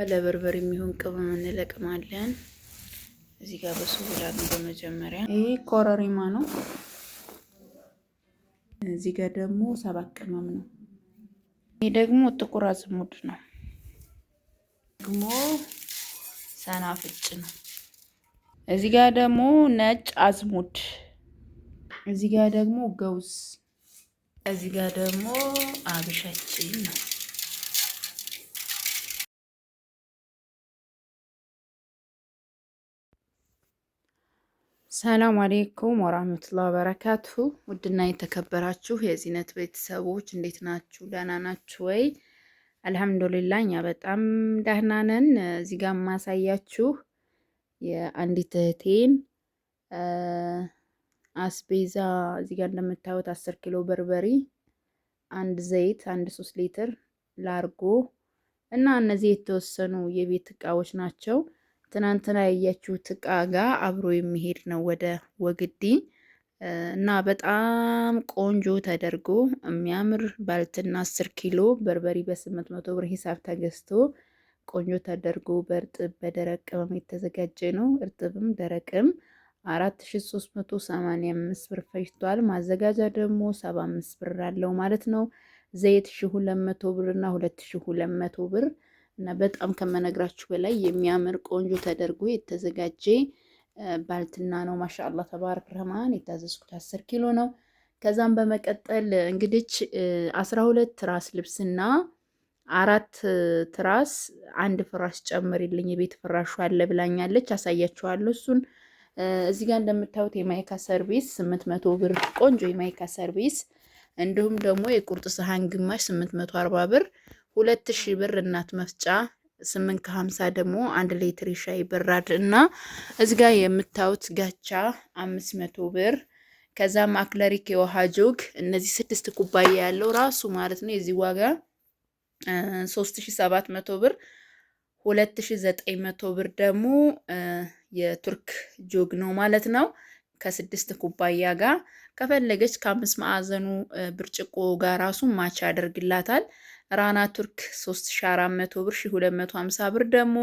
ለበርበሬ የሚሆን ቅመም እንለቅማለን። እዚህ ጋር በሱላ ነው በመጀመሪያ። ይሄ ኮረሪማ ነው። እዚህ ጋር ደግሞ ሰባት ቅመም ነው። ይሄ ደግሞ ጥቁር አዝሙድ ነው። ደግሞ ሰናፍጭ ነው። እዚህ ጋር ደግሞ ነጭ አዝሙድ፣ እዚህ ጋር ደግሞ ገውዝ፣ እዚህ ጋር ደግሞ አብሻችን ነው። ሰላም አሌይኩም ወራህመቱላሂ ወበረካቱ። ውድና የተከበራችሁ የዚህነት ቤተሰቦች እንዴት ናችሁ? ደህና ናችሁ ወይ? አልሐምዱሊላህ እኛ በጣም ደህና ነን። እዚህ ጋር ማሳያችሁ የአንዲት እህቴን አስቤዛ እዚህ ጋር እንደምታዩት 10 ኪሎ በርበሬ፣ አንድ ዘይት፣ አንድ 3 ሊትር ላርጎ እና እነዚህ የተወሰኑ የቤት እቃዎች ናቸው። ትናንትና ያያችሁት እቃ ጋር አብሮ የሚሄድ ነው ወደ ወግዲ እና በጣም ቆንጆ ተደርጎ የሚያምር ባልትና 10 ኪሎ በርበሬ በ800 ብር ሂሳብ ተገዝቶ ቆንጆ ተደርጎ በእርጥብ በደረቅ ቅመም የተዘጋጀ ነው። እርጥብም ደረቅም 4385 ብር ፈጅቷል። ማዘጋጃ ደግሞ 75 ብር አለው ማለት ነው። ዘይት 1200 ብር እና 2200 ብር እና በጣም ከመነግራችሁ በላይ የሚያምር ቆንጆ ተደርጎ የተዘጋጀ ባልትና ነው። ማሻአላህ ተባረክ ረህማን። የታዘዝኩት 10 ኪሎ ነው። ከዛም በመቀጠል እንግዲህ 12 ትራስ ልብስና 4 ትራስ አንድ ፍራሽ ጨምሪልኝ የቤት ፍራሹ አለ ብላኛለች። አሳያችኋለሁ እሱን። እዚህ ጋር እንደምታዩት የማይካ ሰርቪስ 800 ብር ቆንጆ የማይካ ሰርቪስ፣ እንዲሁም ደግሞ የቁርጥ ሰሃን ግማሽ 840 ብር፣ 2000 ብር እናት መፍጫ 850 ደግሞ 1 ሊትር ሻይ በራድ እና እዚህ ጋር የምታዩት ጋቻ 500 ብር። ከዛም አክለሪክ የውሃ ጆግ እነዚህ 6 ኩባያ ያለው ራሱ ማለት ነው የዚህ ዋጋ 3700 ብር። 2900 ብር ደግሞ የቱርክ ጆግ ነው ማለት ነው ከ6 ኩባያ ጋር። ከፈለገች ከ5 ማዕዘኑ ብርጭቆ ጋር ራሱ ማች ያደርግላታል። ራና ቱርክ 3400 ብር። 1250 ብር ደግሞ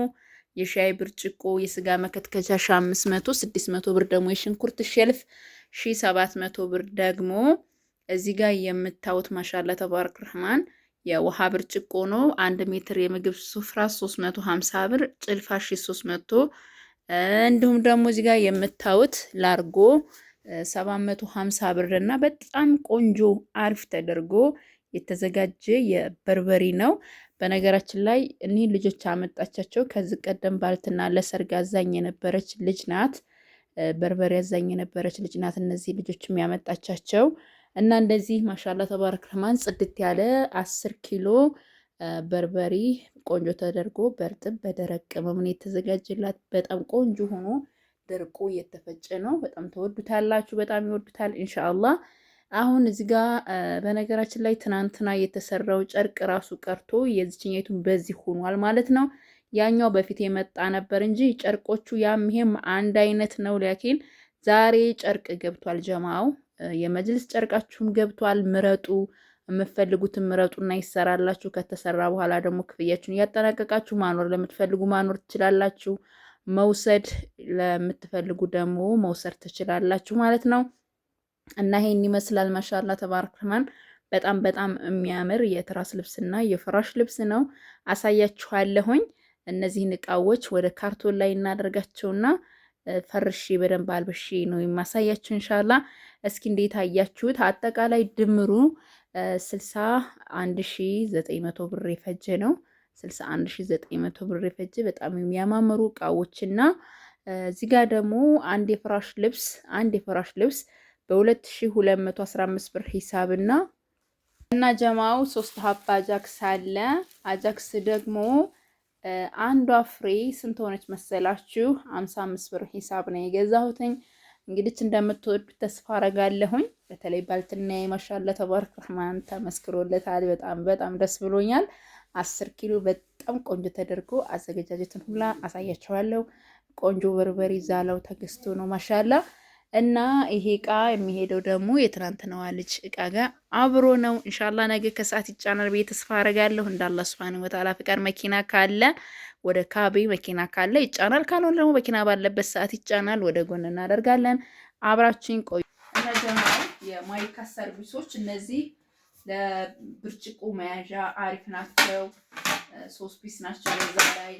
የሻይ ብርጭቆ። የስጋ መከትከቻ 500 600 ብር ደግሞ የሽንኩርት ሼልፍ 1700 ብር ደግሞ እዚህ ጋር የምታዩት ማሻአላ ተባረክ ረህማን የውሃ ብርጭቆ ነው። 1 ሜትር የምግብ ሱፍራ 350 ብር። ጭልፋ 300። እንዲሁም ደግሞ እዚህ ጋር የምታዩት ላርጎ 750 ብር እና በጣም ቆንጆ አሪፍ ተደርጎ የተዘጋጀ የበርበሬ ነው። በነገራችን ላይ እኔ ልጆች አመጣቻቸው ከዚህ ቀደም ባልትና ለሰርግ አዛኝ የነበረች ልጅ ናት። በርበሬ አዛኝ የነበረች ልጅ ናት። እነዚህ ልጆች የሚያመጣቻቸው እና እንደዚህ ማሻአላ ተባረክ ረህማን ጽድት ያለ 10 ኪሎ በርበሬ ቆንጆ ተደርጎ በእርጥብ በደረቅ ቅመም የተዘጋጀላት በጣም ቆንጆ ሆኖ ደርቆ የተፈጨ ነው። በጣም ተወዱታላችሁ፣ በጣም ይወዱታል ኢንሻአላህ። አሁን እዚህ ጋር በነገራችን ላይ ትናንትና የተሰራው ጨርቅ ራሱ ቀርቶ የዚህኛቱን በዚህ ሆኗል ማለት ነው። ያኛው በፊት የመጣ ነበር እንጂ ጨርቆቹ ያም ይሄም አንድ አይነት ነው። ላኪን ዛሬ ጨርቅ ገብቷል ጀማው። የመጅልስ ጨርቃችሁም ገብቷል። ምረጡ፣ የምትፈልጉትን ምረጡና ይሰራላችሁ። ከተሰራ በኋላ ደግሞ ክፍያችሁን እያጠናቀቃችሁ ማኖር ለምትፈልጉ ማኖር ትችላላችሁ። መውሰድ ለምትፈልጉ ደግሞ መውሰድ ትችላላችሁ ማለት ነው። እና ይሄን ይመስላል ማሻአላ ተባረክ ረህማን። በጣም በጣም የሚያምር የትራስ ልብስና የፍራሽ ልብስ ነው። አሳያችኋለሁኝ። እነዚህን እቃዎች ወደ ካርቶን ላይ እናደርጋቸውና ፈርሼ በደንብ አልብሼ ነው የማሳያችሁ ኢንሻአላ። እስኪ እንዴት አያችሁት? አጠቃላይ ድምሩ 61900 ብር የፈጀ ነው። 61900 ብር የፈጀ በጣም የሚያማምሩ እቃዎችና እዚህ ጋር ደግሞ አንድ የፍራሽ ልብስ በ2215 ብር ሂሳብና ጀማው 3 ሀባ አጃክስ አለ። አጃክስ ደግሞ አንዷ ፍሬ ስንት ሆነች መሰላችሁ? 55 ብር ሂሳብ ነው የገዛሁትኝ። እንግዲህ እንደምትወዱት ተስፋ አረጋለሁኝ። በተለይ ባልትና ማሻአላ ተባረክ ረህማን ተመስክሮለታል። በጣም በጣም ደስ ብሎኛል። 10 ኪሎ በጣም ቆንጆ ተደርጎ አዘገጃጀትን ሁላ አሳያችኋለሁ። ቆንጆ በርበሬ ዛላው ተገዝቶ ነው ማሻአላ። እና ይሄ እቃ የሚሄደው ደግሞ የትናንትናዋ ልጅ እቃ ጋር አብሮ ነው። ኢንሻአላህ ነገ ከሰዓት ይጫናል ብዬ ተስፋ አደርጋለሁ። እንዳላህ ሱብሃነሁ ወተዓላ ፍቃድ መኪና ካለ ወደ ካቤ መኪና ካለ ይጫናል፣ ካልሆነ ደግሞ መኪና ባለበት ሰዓት ይጫናል። ወደ ጎን እናደርጋለን። አብራችሁኝ ቆዩ። እነዚህ የማይካ ሰርቪሶች እነዚህ ለብርጭቆ መያዣ አሪፍ ናቸው። 3 ፒስ ናቸው በዛ ላይ።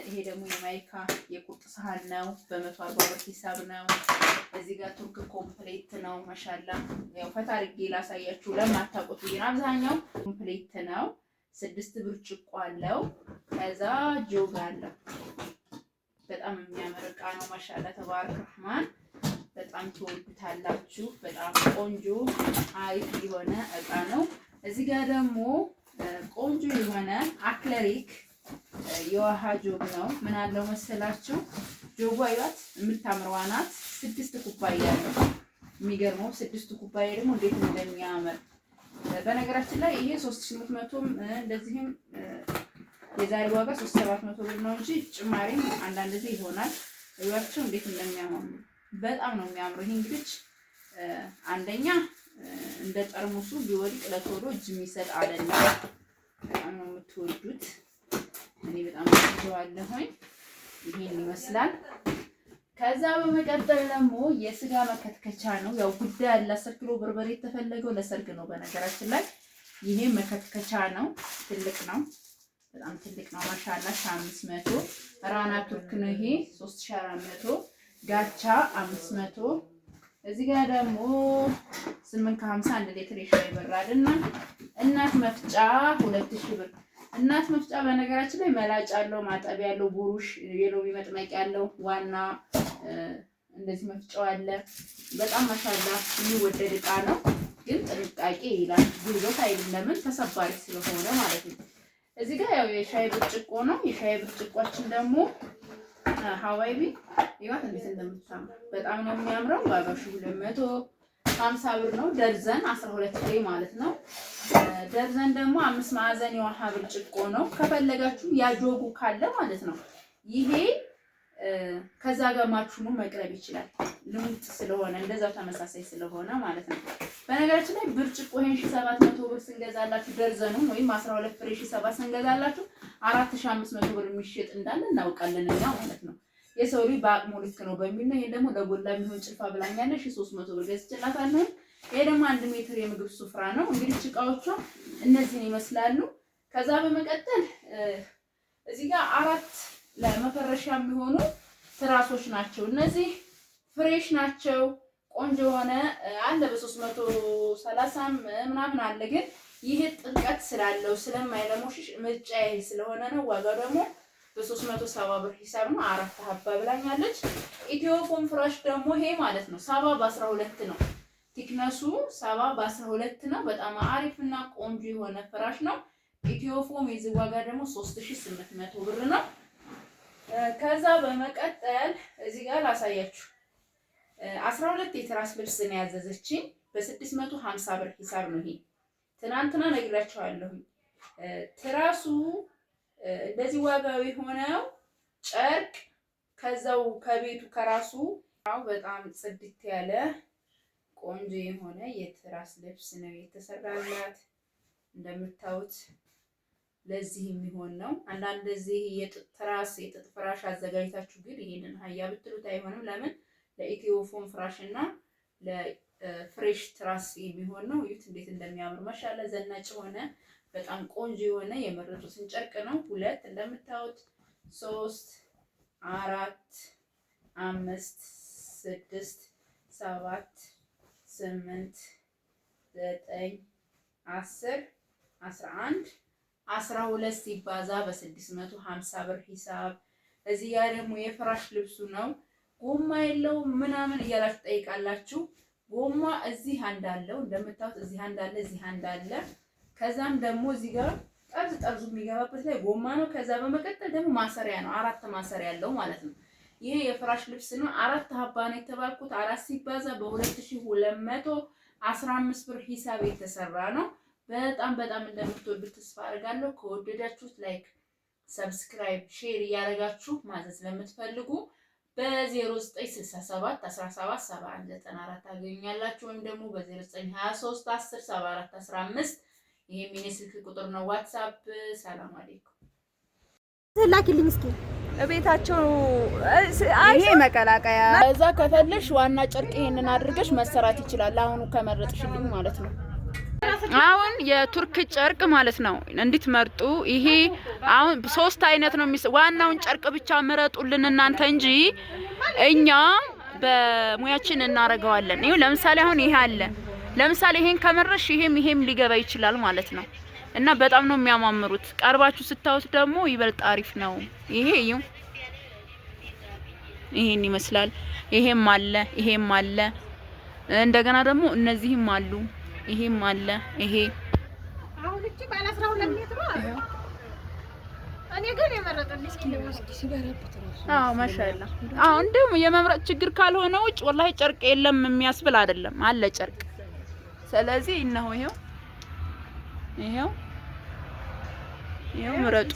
ይሄ ደግሞ የማይካ የቁርጥ ሳህን ነው። በ140 ብር ሂሳብ ነው። እዚህ ጋር ቱርክ ኮምፕሌት ነው። ማሻላ ያው ፈታ አድርጌ ላሳያችሁ ለማታውቁት ብዬ ነው። አብዛኛው ኮምፕሌት ነው። 6 ብርጭቆ አለው። ከዛ ጆግ አለው። በጣም የሚያምር እቃ ነው። ማሻላ ተባረክ ረህማን። በጣም ትወዱታላችሁ። በጣም ቆንጆ አሪፍ የሆነ እቃ ነው። እዚህ ጋር ደግሞ ቆንጆ የሆነ አክለሪክ የውሃ ጆግ ነው። ምን አለው መሰላችሁ? ጆጓ ይዋት የምታምረዋ ናት። 6 ኩባያ ነው። የሚገርመው 6 ኩባያ ደግሞ እንዴት እንደሚያምር በነገራችን ላይ ይሄ 3800ም እንደዚህም የዛሬ ዋጋ 3700 ብር ነው እንጂ ጭማሪም አንዳንድ ጊዜ ይሆናል። ይዋቸው እንዴት እንደሚያምሩ በጣም ነው የሚያምረው። ይሄ እንግዲህ አንደኛ እንደ ጠርሙሱ ቢወድቅ ለቶሎ እጅ የሚሰጥ አይደለም። በጣም ነው የምትወዱት። እኔ በጣም ወድጄዋለሁኝ። ይሄን ይመስላል። ከዛ በመቀጠል ደግሞ የስጋ መከትከቻ ነው። ያው ጉዳይ ያለ 10 ኪሎ በርበሬ የተፈለገው ለሰርግ ነው። በነገራችን ላይ ይሄ መከትከቻ ነው። ትልቅ ነው። በጣም ትልቅ ነው። ማሻአላ 500 ራና ቱርክ ነው። ይሄ 3400 ጋቻ 500። እዚህ ጋር ደግሞ 850 1 ሊትር የሻይ በራድና እናት መፍጫ 2000 ብር። እናት መፍጫ በነገራችን ላይ መላጭ አለው፣ ማጠቢያ ያለው፣ ቡሩሽ የሎሚ መጥመቂያ ያለው፣ ዋና እንደዚህ መፍጫው አለ። በጣም ማሻአላ የሚወደድ እቃ ነው። ግን ጥንቃቄ ይላል። ጉልበት አይደለም፣ ለምን ተሰባሪ ስለሆነ ማለት ነው። እዚህ ጋር ያው የሻይ ብርጭቆ ነው። የሻይ ብርጭቆችን ደግሞ ሀዋይቢ ይዋት እንዴት እንደምታምር በጣም ነው የሚያምረው። ዋጋው 250 ብር ነው። ደርዘን 12 ፍሬ ማለት ነው። ደርዘን ደግሞ 5 ማዕዘን የውሃ ብርጭቆ ነው። ከፈለጋችሁ ያጆጉ ካለ ማለት ነው። ይሄ ከዛ ጋር ማችኑ መቅረብ ይችላል። ልሙጥ ስለሆነ እንደዛው ተመሳሳይ ስለሆነ ማለት ነው። በነገራችን ላይ ብርጭቆ ይሄን 1700 ብር ስንገዛላችሁ ደርዘኑን ወይም 12 ፍሬ 7 ስንገዛላችሁ 4500 ብር የሚሸጥ እንዳለ እናውቃለን እኛ ማለት ነው። የሰው ልጅ በአቅሙ ልክ ነው በሚል ነው። ይሄን ደግሞ ለጎላ የሚሆን ጭልፋ ብላኛለሽ 300 ብር ገዝቼላታለሁ። ይሄ ደግሞ 1 ሜትር የምግብ ስፍራ ነው። እንግዲህ እቃዎቿ እነዚህን ይመስላሉ። ከዛ በመቀጠል እዚህ ጋር 4 ለመፈረሻ የሚሆኑ ትራሶች ናቸው። እነዚህ ፍሬሽ ናቸው። ቆንጆ የሆነ አለ በ330 ምናምን አለ። ግን ይሄ ጥልቀት ስላለው ስለማይለሞሽሽ ምርጫዬ ስለሆነ ነው። ዋጋው ደግሞ በ370 ብር ሂሳብ ነው። 4 ሀባ ብላኛለች። ኢትዮ ፎም ፍራሽ ደግሞ ይሄ ማለት ነው 70 በ12 ነው። ቲክነሱ 70 በ12 ነው። በጣም አሪፍና ቆንጆ የሆነ ፍራሽ ነው። ኢትዮ ፎም የዚህ ዋጋ ደግሞ 3800 ብር ነው። ከዛ በመቀጠል እዚህ ጋር ላሳያችሁ 12 የትራስ ልብስ ነው ያዘዘችኝ በ650 ብር ሂሳብ ነው። ይሄ ትናንትና ነግራችኋለሁ። ትራሱ እንደዚህ ዋጋው የሆነው ጨርቅ ከዛው ከቤቱ ከራሱ በጣም ጽድት ያለ ቆንጆ የሆነ የትራስ ልብስ ነው የተሰራላት። እንደምታዩት ለዚህ የሚሆን ነው። አንዳንድ እዚህ የጥጥ ትራስ የጥጥ ፍራሽ አዘጋጅታችሁ ግን ይሄንን ሀያ ብትሉት አይሆንም። ለምን? ለኢትዮ ፎም ፍራሽ እና ለፍሬሽ ትራስ የሚሆን ነው። እዩት እንዴት እንደሚያምር ማሻአላ። ዘናጭ ሆነ በጣም ቆንጆ የሆነ የመረጡትን ጨርቅ ነው። 2 እንደምታዩት 3 4 5 6 7 8 9 10 11 12 ሲባዛ በ650 ብር ሂሳብ። እዚህ ጋር ደግሞ የፍራሽ ልብሱ ነው። ጎማ የለውም ምናምን እያላችሁ ጠይቃላችሁ። ጎማ እዚህ አንድ አለው እንደምታዩት፣ እዚህ አንድ አለ፣ እዚህ አንድ አለ። ከዛም ደግሞ እዚህ ጋር ጠርዙ የሚገባበት ላይ ጎማ ነው። ከዛ በመቀጠል ደግሞ ማሰሪያ ነው። 4 ማሰሪያ ያለው ማለት ነው። ይሄ የፍራሽ ልብስ ነው። 4 ሀባ ነው የተባልኩት። 4 ሲባዛ በ2215 ብር ሂሳብ የተሰራ ነው። በጣም እንደምትወዱት ተስፋ አደርጋለሁ። ከወደዳችሁት ላይክ፣ ሰብስክራይብ፣ ሼር እያደረጋችሁ ማዘዝ ለምትፈልጉ በ0967 17 71 94 ታገኛላችሁ ወይም ደግሞ በ0923 10 74 15 ይሄ ሚኒ ስልክ ቁጥር ነው ዋትስአፕ። ሰላም አለይኩም። ላኪልኝ እስኪ እቤታቸው ይሄ መቀላቀያ እዛ ከፈለሽ ዋና ጨርቅ ይሄንን አድርገሽ መሰራት ይችላል። አሁን ከመረጥሽልኝ ማለት ነው። አሁን የቱርክ ጨርቅ ማለት ነው እንድትመርጡ ይሄ አሁን 3 አይነት ነው። ዋናውን ጨርቅ ብቻ ምረጡልን እናንተ እንጂ እኛ በሙያችን እናረጋዋለን። ይሄ ለምሳሌ አሁን ይሄ አለ። ለምሳሌ ይሄን ከመረሽ ይሄም ሊገባ ይችላል ማለት ነው። እና በጣም ነው የሚያማምሩት። ቀርባችሁ ስታዩት ደግሞ ይበልጥ አሪፍ ነው። ይሄን ይመስላል። ይሄም አለ። እንደገና ደግሞ እነዚህም አሉ። ይሄም አለ። ይሄ አሁን እቺ ባለ 12 ሜትር ነው። እኔ ግን የመረጠልኝ እስኪ ሲበረብት ራሱ ማሻአላ። እንደውም የመምረጥ ችግር ካልሆነ ውጭ ወላሂ ጨርቅ የለም የሚያስብል አይደለም፣ አለ ጨርቅ። ስለዚህ እነሆ ይሄው ምረጡ።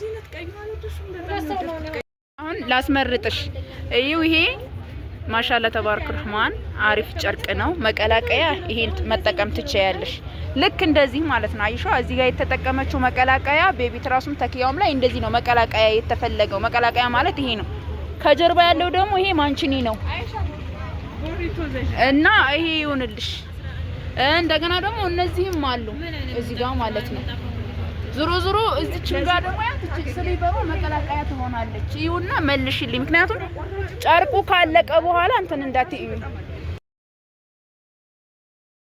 አሁን ላስመርጥሽ። ይሄ ማሻአላ ተባረክ ረህማን አሪፍ ጨርቅ ነው። መቀላቀያ ይሄን መጠቀም ትችያለሽ። ልክ እንደዚህ ማለት ነው። አይሻ እዚህ ጋር የተጠቀመችው መቀላቀያ ቤቢ ትራሱም ተኪያውም ላይ እንደዚህ ነው መቀላቀያ የተፈለገው። መቀላቀያ ማለት ይሄ ነው። ከጀርባ ያለው ደግሞ ይሄ ማንቺኒ ነው እና ይሄ ይሁንልሽ። እንደገና ደግሞ እነዚህም አሉ እዚህ ጋር ማለት ነው። ዙሮ እዚች ጋር ደግሞ ያንቺ ስሊበሩ መቀላቀያ ትሆናለች። ይሁንና መልሽልኝ፣ ምክንያቱም ጨርቁ ካለቀ በኋላ እንትን እንዳትይ